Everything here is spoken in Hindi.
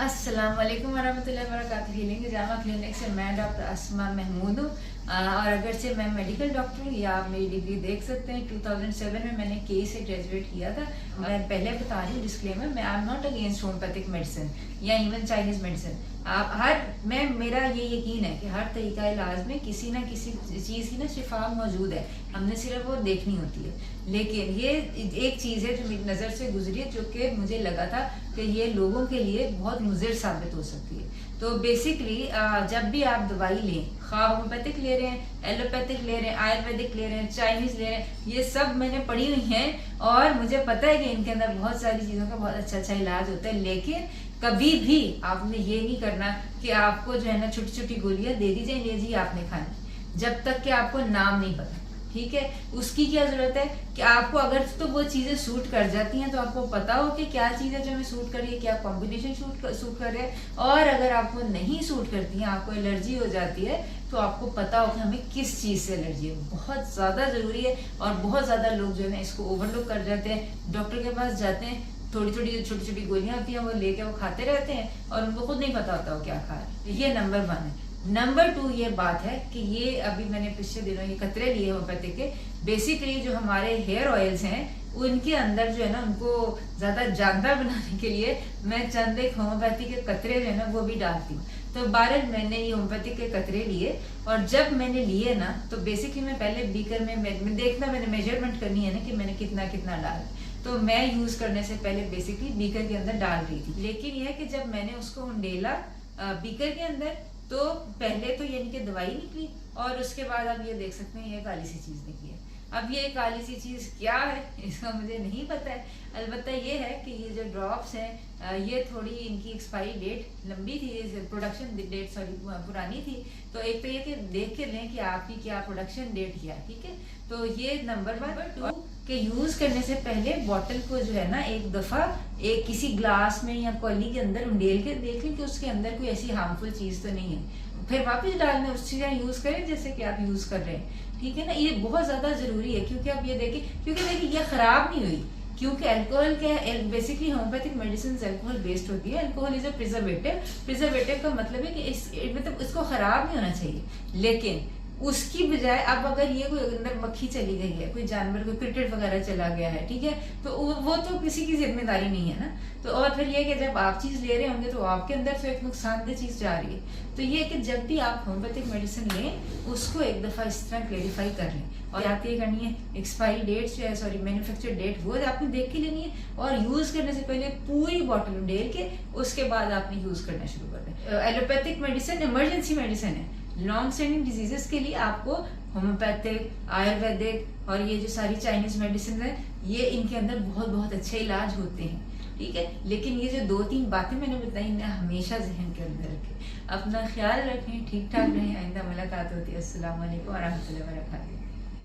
अस्सलाम वालेकुम वरहमतुल्लाहि वबरकातुहू। हीलिंग जामा क्लिनिक से मैं डॉक्टर अस्मा महमूद हूँ। और अगर से मैं मेडिकल डॉक्टर हूँ, या आप मेरी डिग्री देख सकते हैं, 2007 में मैंने के से ग्रेजुएट किया था। मैं पहले बता रही हूँ डिस्क्लेमर, मैं I am not against homeopathic medicine या इवन चाइनीज मेडिसिन। आप मेरा ये यकीन है कि हर तरीका इलाज में किसी ना किसी चीज़ की ना शिफा मौजूद है, हमने सिर्फ वो देखनी होती है। लेकिन ये एक चीज़ है जो मेरी नज़र से गुजरी है, जो कि मुझे लगा था कि ये लोगों के लिए बहुत मुज़िर साबित हो सकती है। तो बेसिकली जब भी आप दवाई लें, खा होम्योपैथिक ले रहे हैं, एलोपैथिक ले रहे हैं, आयुर्वेदिक ले रहे हैं, चाइनीज ले रहे हैं, ये सब मैंने पढ़ी हुई हैं और मुझे पता है कि इनके अंदर बहुत सारी चीज़ों का बहुत अच्छा अच्छा इलाज होता है। लेकिन कभी भी आपने ये नहीं करना कि आपको जो है ना छोटी छोटी गोलियां दे दी जाए, जी आपने खानी, जब तक कि आपको नाम नहीं पता। ठीक है, उसकी क्या जरूरत है कि आपको अगर तो वो चीजें सूट कर जाती हैं तो आपको पता हो कि क्या चीज है जो हमें सूट कर रही है, क्या कॉम्बिनेशन सूट कर रहा है। और अगर आपको नहीं सूट करती है, आपको एलर्जी हो जाती है, तो आपको पता हो कि हमें किस चीज से एलर्जी है। बहुत ज्यादा जरूरी है। और बहुत ज्यादा लोग जो है ना इसको ओवरलुक कर जाते हैं, डॉक्टर के पास जाते हैं, थोड़ी थोड़ी छोटी छोटी गोलियां आती हैं, वो लेके वो खाते रहते हैं और उनको खुद नहीं पता होता वो क्या खा रहे हैं। ये नंबर 1 है। नंबर 2 ये बात है कि ये अभी मैंने पिछले दिनों ये कतरे लिए होम्योपैथिक के। बेसिकली जो हमारे हेयर ऑयल्स हैं उनके अंदर जो है ना उनको ज्यादा जानदार बनाने के लिए मैं चंद एक होम्योपैथिक के कतरे जो है ना वो भी डालती हूँ। तो 12 मैंने ये होम्योपैथिक के कतरे लिए, और जब मैंने लिए ना तो बेसिकली मैं पहले बीकर में मैंने मेजरमेंट करनी है ना कि मैंने कितना कितना डाला। तो मैं यूज करने से पहले बेसिकली बीकर के अंदर डाल रही थी। लेकिन यह कि जब मैंने उसको उंडेला बीकर के अंदर, तो पहले तो यानी कि दवाई निकली और उसके बाद आप ये देख सकते हैं ये काली सी चीज निकली है। अब ये काली सी चीज क्या है इसका मुझे नहीं पता है। अलबत्ता ये है कि ये जो ड्रॉप्स हैं ये थोड़ी इनकी एक्सपायरी डेट लंबी थी, प्रोडक्शन डेट पुरानी थी। तो एक तो ये कि देख के लें कि आपकी क्या प्रोडक्शन डेट क्या है। ठीक है, तो ये नंबर 2 के यूज करने से पहले बॉटल को जो है ना एक दफा एक किसी ग्लास में या कॉली के अंदर उंडेल के देख लें कि उसके अंदर कोई ऐसी हार्मफुल चीज तो नहीं है, फिर वापस डालने उस चीज यूज करें जैसे कि आप यूज कर रहे हैं। ठीक है ना, ये बहुत ज्यादा जरूरी है। क्योंकि आप ये देखें, क्योंकि देखिए ये खराब नहीं हुई, क्योंकि अल्कोहल क्या है, basically homeopathic medicine alcohol based होती है। अल्कोहल इज अ प्रिजर्वेटिव का मतलब है कि मतलब इसको खराब नहीं होना चाहिए। लेकिन उसकी बजाय अब अगर ये कोई अंदर मक्खी चली गई है, कोई जानवर कोई क्रिकेट वगैरह चला गया है, ठीक है, तो वो तो किसी की जिम्मेदारी नहीं है ना। तो और फिर ये कि जब आप चीज ले रहे होंगे तो आपके अंदर तो एक नुकसानदेह चीज जा रही है। तो ये कि जब भी आप होम्योपैथिक मेडिसिन लें उसको एक दफा इस तरह क्लेरिफाई कर लें। और आप ये करनी है एक्सपायरी डेट जो है, सॉरी मैन्युफैक्चर डेट, वो आपने देख के लेनी है। और यूज करने से पहले पूरी बॉटल उंडेल के उसके बाद आपने यूज करना शुरू कर दें। एलोपैथिक मेडिसिन इमरजेंसी मेडिसिन है। लॉन्ग स्टैंडिंग डिजीजेस के लिए आपको होम्योपैथिक, आयुर्वेदिक और ये जो सारी चाइनीज मेडिसिन है, ये इनके अंदर बहुत बहुत अच्छे इलाज होते हैं। ठीक है, लेकिन ये जो 2-3 बातें मैंने बताई इन्हें हमेशा जहन के अंदर रखें, अपना ख्याल रखें, ठीक ठाक रहें। आइंदा मुलाकात होती है। अस्सलाम वालेकुम व रहमतुल्लाहि व बरकातहू।